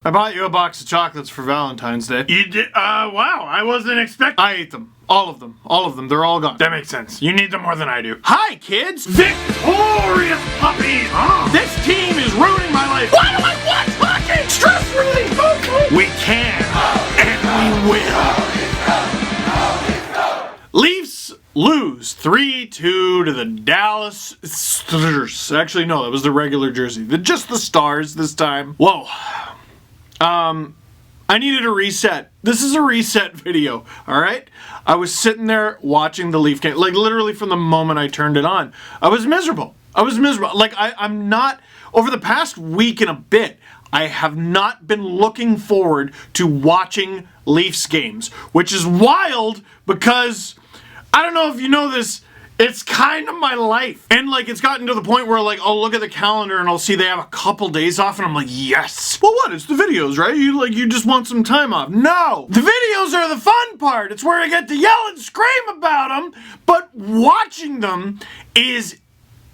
I bought you a box of chocolates for Valentine's Day. You did? Wow, I wasn't expecting. I ate them. All of them. All of them. They're all gone. That makes sense. You need them more than I do. Hi, kids! Victorious puppies! This team is ruining my life. Why do I watch hockey? Stress relief! We can, and we will. Leafs lose 3-2 to the Dallas Stars. Actually, no, that was the regular jersey. Just the Stars this time. Whoa. I needed a reset. This is a reset video, alright? I was sitting there watching the Leaf game, like literally from the moment I turned it on. I was miserable. Like, I'm not, over the past week and a bit, I have not been looking forward to watching Leafs games, which is wild because, I don't know if you know this, it's kind of my life. And like, it's gotten to the point where like, I'll look at the calendar and I'll see they have a couple days off and I'm like, yes. Well, what? It's the videos, right? You just want some time off. No! The videos are the fun part. It's where I get to yell and scream about them, but watching them is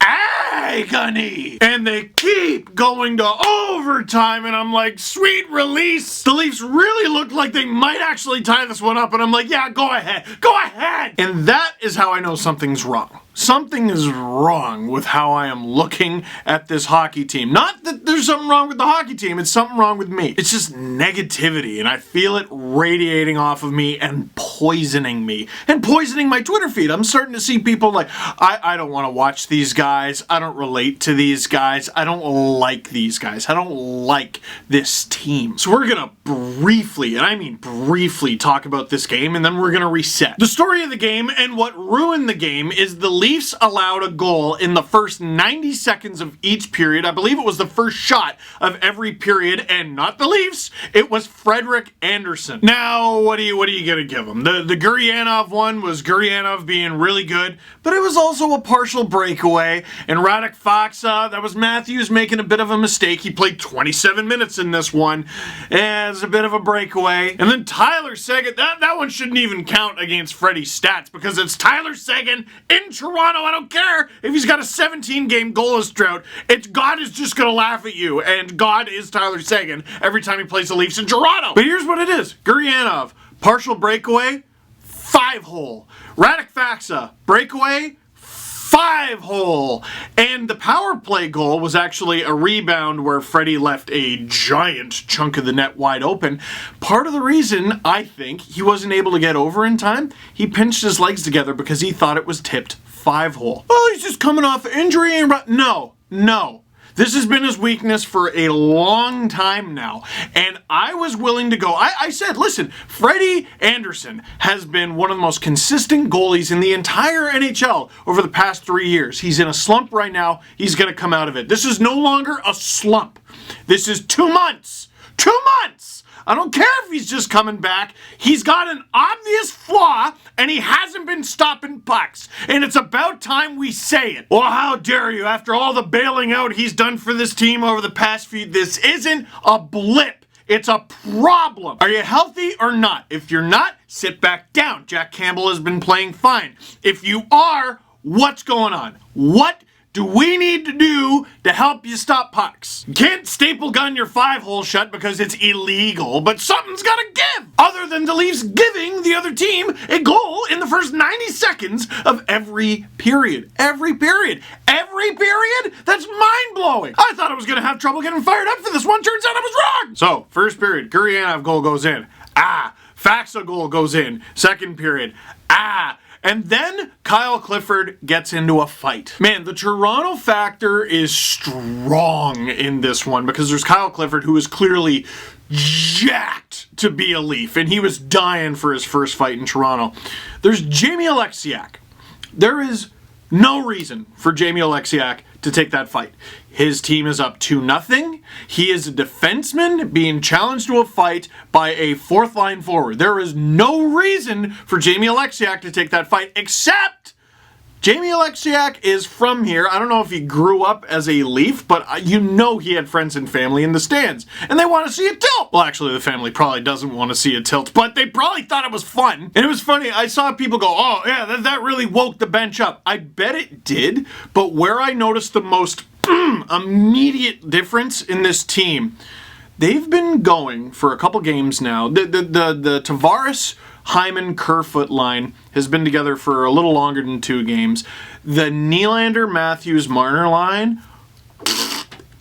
agony. And they keep going to overtime and I'm like, sweet release. The Leafs really look like they might actually tie this one up and I'm like, yeah, go ahead. Go ahead. And that is how I know something's wrong. Something is wrong with how I am looking at this hockey team. Not that there's something wrong with the hockey team, it's something wrong with me. It's just negativity, and I feel it radiating off of me and poisoning me. And poisoning my Twitter feed. I'm starting to see people like, I don't want to watch these guys. I don't relate to these guys. I don't like these guys. I don't like this team. So we're gonna briefly, and I mean briefly, talk about this game, and then we're gonna reset. The story of the game and what ruined the game is the Leafs allowed a goal in the first 90 seconds of each period. I believe it was the first shot of every period, and not the Leafs, it was Frederik Andersen. Now, what are you gonna give him? The Gurianov one was Gurianov being really good, but it was also a partial breakaway, and Radek Faksa, that was Matthews making a bit of a mistake. He played 27 minutes in this one as a bit of a breakaway. And then Tyler Seguin, that one shouldn't even count against Freddie's stats because it's Tyler Seguin in Toronto. I don't care if he's got a 17-game goalless drought. God is just going to laugh at you, and God is Tyler Seguin every time he plays the Leafs in Toronto. But here's what it is. Gurianov, partial breakaway, 5-hole. Radek Faksa, breakaway, 5-hole. And the power play goal was actually a rebound where Freddie left a giant chunk of the net wide open. Part of the reason, I think, he wasn't able to get over in time, he pinched his legs together because he thought it was tipped 5-hole. Oh, he's just coming off injury and no. This has been his weakness for a long time now. And I was willing to go. I said, listen, Freddie Andersen has been one of the most consistent goalies in the entire NHL over the past 3 years. He's in a slump right now. He's going to come out of it. This is no longer a slump. This is 2 months. 2 months! I don't care if he's just coming back. He's got an obvious flaw, and he hasn't been stopping pucks. And it's about time we say it. Well, how dare you? After all the bailing out he's done for this team over the past few, this isn't a blip. It's a problem. Are you healthy or not? If you're not, sit back down. Jack Campbell has been playing fine. If you are, what's going on? What do we need to do to help you stop pucks? You can't staple gun your 5-hole shut because it's illegal, but something's gotta give! Other than the Leafs giving the other team a goal in the first 90 seconds of every period. Every period. Every period? That's mind-blowing! I thought I was gonna have trouble getting fired up for this one, turns out I was wrong! So, first period, Gurianov goal goes in. Faksa goal goes in. Second period. And then Kyle Clifford gets into a fight. Man, the Toronto factor is strong in this one because there's Kyle Clifford, who is clearly jacked to be a Leaf, and he was dying for his first fight in Toronto. There's Jamie Alexiak. There is no reason for Jamie Alexiak to take that fight. His team is up 2-0. He is a defenseman being challenged to a fight by a fourth-line forward. There is no reason for Jamie Alexiak to take that fight, except Jamie Alexiak is from here. I don't know if he grew up as a Leaf, but you know he had friends and family in the stands, and they want to see a tilt. Well, actually, the family probably doesn't want to see a tilt, but they probably thought it was fun. And it was funny. I saw people go, oh, yeah, that really woke the bench up. I bet it did, but where I noticed the most immediate difference in this team, they've been going for a couple games now. The Tavares, Hyman, Kerfoot line has been together for a little longer than 2 games. The Nylander, Matthews, Marner line,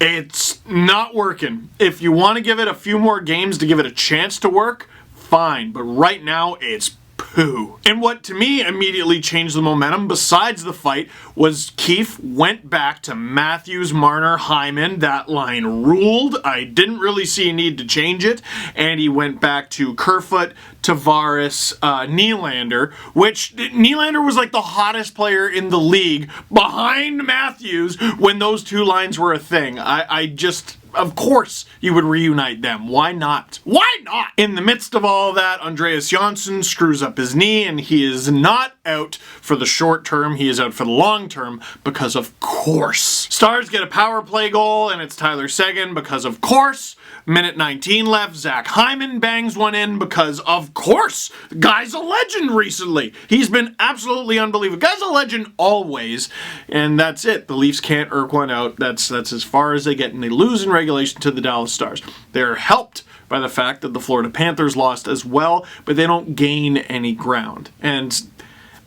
it's not working. If you want to give it a few more games to give it a chance to work, fine. But right now, it's poo. And what to me immediately changed the momentum, besides the fight, was Keefe went back to Matthews, Marner, Hyman. That line ruled. I didn't really see a need to change it. And he went back to Kerfoot, Tavares, Nylander, which Nylander was like the hottest player in the league behind Matthews when those 2 lines were a thing. I just... Of course you would reunite them. Why not? Why not? In the midst of all that, Andreas Johnsson screws up his knee and he is not out for the short term. He is out for the long term because of course. Stars get a power play goal and it's Tyler Seguin because of course. Minute 19 left. Zach Hyman bangs one in because of course. The guy's a legend recently. He's been absolutely unbelievable. Guy's a legend always. And that's it. The Leafs can't irk one out. That's as far as they get, and they lose in regulation to the Dallas Stars. They're helped by the fact that the Florida Panthers lost as well, but they don't gain any ground. And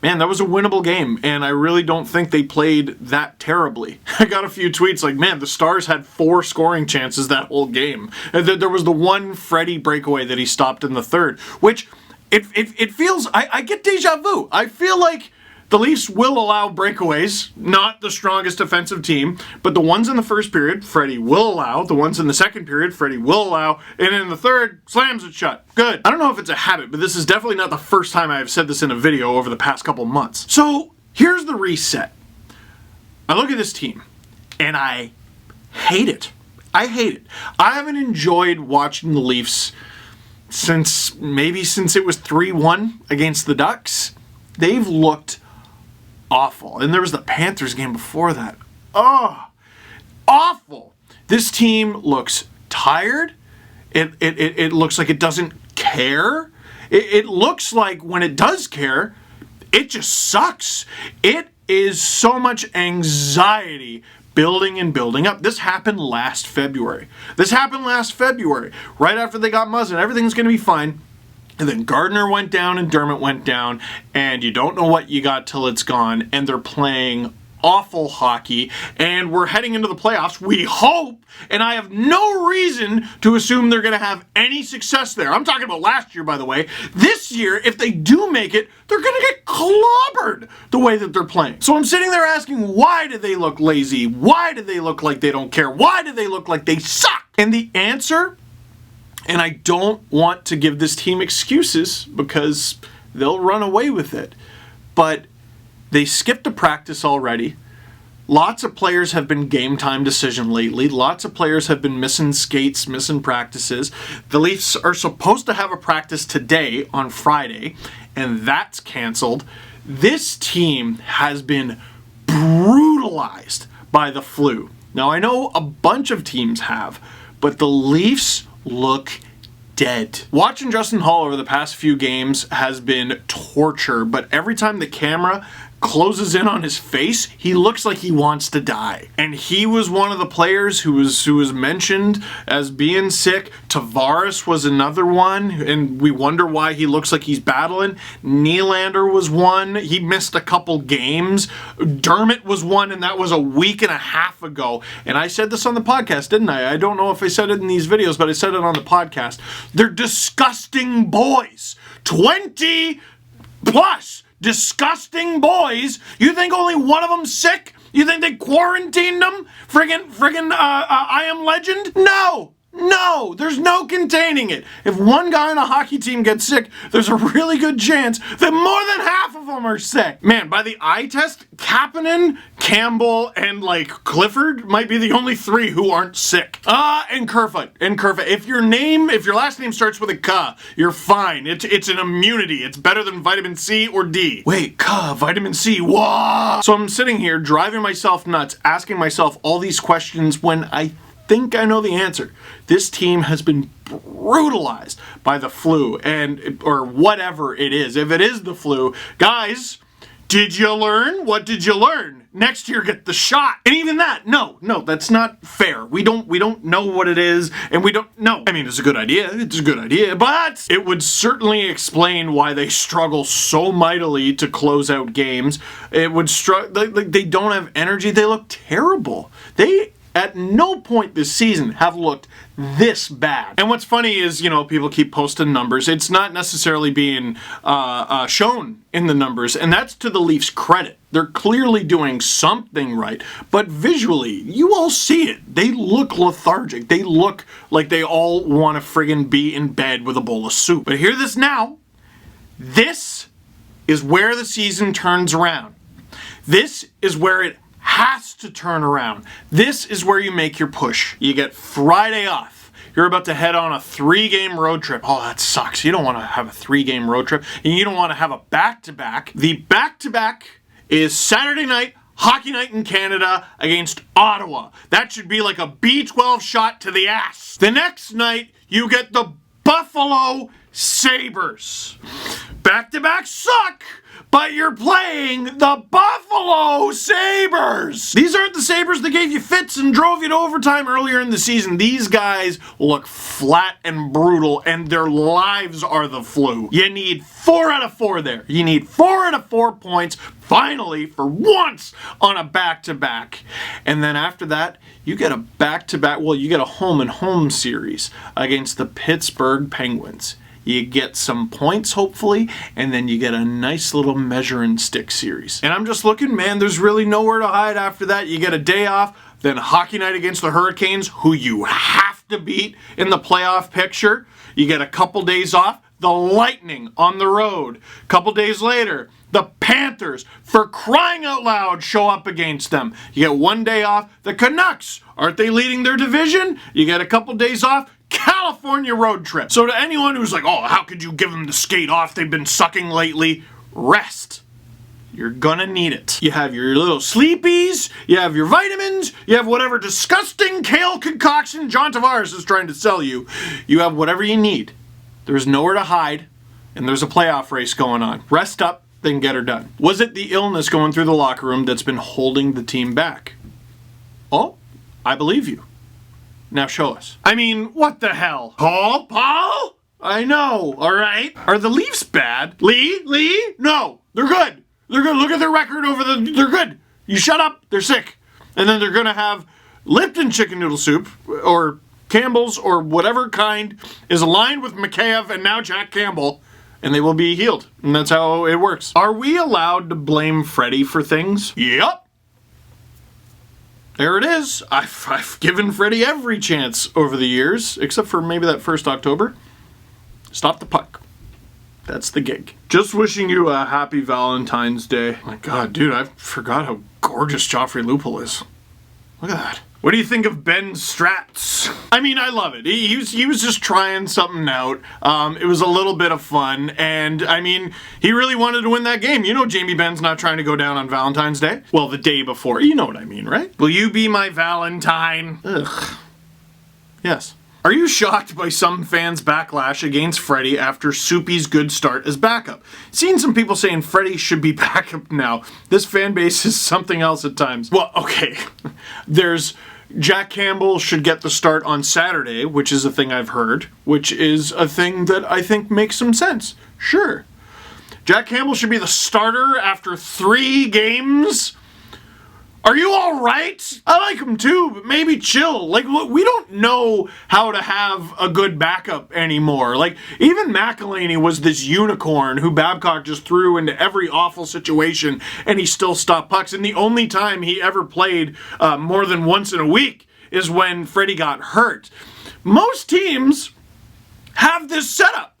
man, that was a winnable game, and I really don't think they played that terribly. I got a few tweets like, man, the Stars had 4 scoring chances that whole game. There was the one Freddie breakaway that he stopped in the third, which it feels, I get deja vu. I feel like the Leafs will allow breakaways, not the strongest offensive team, but the ones in the first period, Freddie will allow. The ones in the second period, Freddie will allow. And in the third, slams it shut. Good. I don't know if it's a habit, but this is definitely not the first time I've said this in a video over the past couple months. So here's the reset. I look at this team, and I hate it. I hate it. I haven't enjoyed watching the Leafs since it was 3-1 against the Ducks. They've looked awful. And there was the Panthers game before that. Oh, awful. This team looks tired. It looks like it doesn't care. It looks like when it does care, it just sucks. It is so much anxiety building and building up. This happened last February. Right after they got muzzed. Everything's going to be fine. And then Gardiner went down and Dermott went down, and you don't know what you got till it's gone, and they're playing awful hockey, and we're heading into the playoffs, we hope, and I have no reason to assume they're going to have any success there. I'm talking about last year, by the way. This year, if they do make it, they're going to get clobbered the way that they're playing. So I'm sitting there asking, why do they look lazy? Why do they look like they don't care? Why do they look like they suck? And the answer... And I don't want to give this team excuses because they'll run away with it. But they skipped a practice already. Lots of players have been game time decision lately. Lots of players have been missing skates, missing practices. The Leafs are supposed to have a practice today on Friday, and that's canceled. This team has been brutalized by the flu. Now, I know a bunch of teams have, but the Leafs look dead. Watching Justin Holl over the past few games has been torture, but every time the camera closes in on his face, he looks like he wants to die. And he was one of the players who was mentioned as being sick. Tavares was another one, and we wonder why he looks like he's battling. Nylander was one. He missed a couple games. Dermott was one, and that was a week and a half ago. And I said this on the podcast, didn't I? I don't know if I said it in these videos, but I said it on the podcast. They're disgusting boys. 20 plus disgusting boys. You think only one of them's sick? You think they quarantined them? Friggin' I Am Legend? No, there's no containing it. If one guy on a hockey team gets sick, there's a really good chance that more than half of them are sick. Man, by the eye test, Kapanen, Campbell, and Clifford might be the only 3 who aren't sick. And Kerfoot. If your last name starts with a K, you're fine. It's an immunity. It's better than vitamin C or D. Wait, K, vitamin C, whoa! So I'm sitting here driving myself nuts, asking myself all these questions when I think I know the answer. This team has been brutalized by the flu, or whatever it is. If it is the flu, guys, did you learn? What did you learn? next year get the shot. And even that, no, that's not fair. We don't know what it is, and we don't know. I mean, it's a good idea. It's a good idea, but it would certainly explain why they struggle so mightily to close out games. It would like they don't have energy. They look terrible. They at no point this season have looked this bad. And what's funny is, you know, people keep posting numbers. It's not necessarily being shown in the numbers, and that's to the Leafs' credit. They're clearly doing something right, but visually, you all see it. They look lethargic. They look like they all want to friggin' be in bed with a bowl of soup. But hear this now. This is where the season turns around. This is where it has to turn around. This is where you make your push. You get Friday off. You're about to head on a 3-game road trip. Oh, that sucks. You don't want to have a 3-game road trip, and you don't want to have a back-to-back. The back-to-back is Saturday night, hockey night in Canada against Ottawa. That should be like a B12 shot to the ass. The next night, you get the Buffalo Sabres. Back-to-back suck, but you're playing the Buffalo Sabres. These aren't the Sabres that gave you fits and drove you to overtime earlier in the season. These guys look flat and brutal, and their lives are the flu. You need 4 out of 4 there. You need 4 out of 4 points, finally, for once, on a back-to-back. And then after that, you get a back-to-back, well, you get a home-and-home series against the Pittsburgh Penguins. You get some points, hopefully, and then you get a nice little measure and stick series. And I'm just looking, man, there's really nowhere to hide after that. You get a day off, then hockey night against the Hurricanes, who you have to beat in the playoff picture. You get a couple days off. The Lightning on the road. Couple days later, the Panthers, for crying out loud, show up against them. You get 1 day off. The Canucks, aren't they leading their division? You get a couple days off. California road trip. So to anyone who's like, oh, how could you give them the skate off? They've been sucking lately. Rest. You're gonna need it. You have your little sleepies, you have your vitamins, you have whatever disgusting kale concoction John Tavares is trying to sell you. You have whatever you need. There's nowhere to hide, and there's a playoff race going on. Rest up, then get her done. Was it the illness going through the locker room that's been holding the team back? Oh, I believe you. Now show us. I mean, what the hell? Paul? I know, all right. Are the Leafs bad? Lee? No, they're good. They're good. Look at their record they're good. You shut up, they're sick. And then they're gonna have Lipton chicken noodle soup, or Campbell's, or whatever kind is aligned with Mikheyev and now Jack Campbell, and they will be healed. And that's how it works. Are we allowed to blame Freddie for things? Yep. There it is. I've given Freddie every chance over the years, except for maybe that first October. Stop the puck. That's the gig. Just wishing you a happy Valentine's Day. My God, dude, I forgot how gorgeous Joffrey Lupul is. Look at that. What do you think of Ben Strats? I mean, I love it. He was just trying something out. It was a little bit of fun, and I mean, he really wanted to win that game. You know Jamie Ben's not trying to go down on Valentine's Day. Well, the day before. You know what I mean, right? Will you be my Valentine? Ugh. Yes. Are you shocked by some fans' backlash against Freddie after Soupy's good start as backup? Seen some people saying Freddie should be backup now. This fan base is something else at times. Well, okay. There's Jack Campbell should get the start on Saturday, which is a thing I've heard, which is a thing that I think makes some sense. Sure. Jack Campbell should be the starter after 3 games? Are you all right? I like him too, but maybe chill. Like, we don't know how to have a good backup anymore. Like, even McElhaney was this unicorn who Babcock just threw into every awful situation, and he still stopped pucks. And the only time he ever played more than once in a week is when Freddie got hurt. Most teams have this setup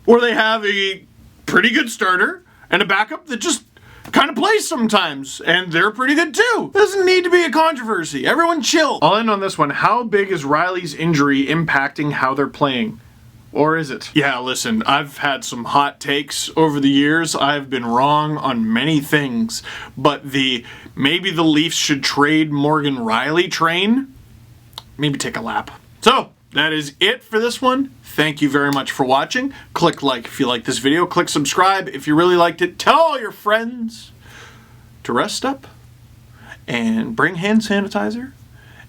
where they have a pretty good starter and a backup that just kind of plays sometimes, and they're pretty good too. Doesn't need to be a controversy. Everyone chill. I'll end on this one. How big is Riley's injury impacting how they're playing? Or is it? Yeah, listen, I've had some hot takes over the years. I've been wrong on many things, but maybe the Leafs should trade Morgan Riley train, maybe take a lap. So, that is it for this one. Thank you very much for watching. Click like if you like this video. Click subscribe if you really liked it. Tell all your friends to rest up and bring hand sanitizer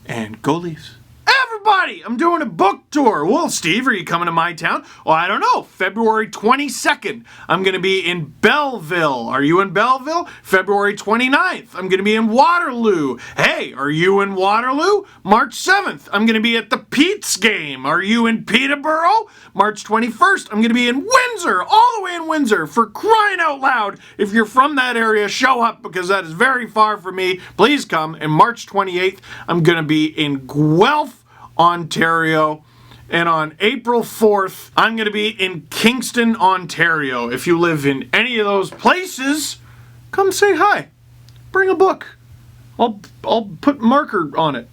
and go Leafs. Everybody, I'm doing a book tour. Well, Steve, are you coming to my town? Well, I don't know. February 22nd, I'm going to be in Belleville. Are you in Belleville? February 29th, I'm going to be in Waterloo. Hey, are you in Waterloo? March 7th, I'm going to be at the Pete's game. Are you in Peterborough? March 21st, I'm going to be in Windsor, all the way in Windsor. For crying out loud, if you're from that area, show up because that is very far from me. Please come. And March 28th, I'm going to be in Guelph, Ontario, and on April 4th, I'm going to be in Kingston, Ontario. If you live in any of those places, come say hi. Bring a book. I'll put marker on it.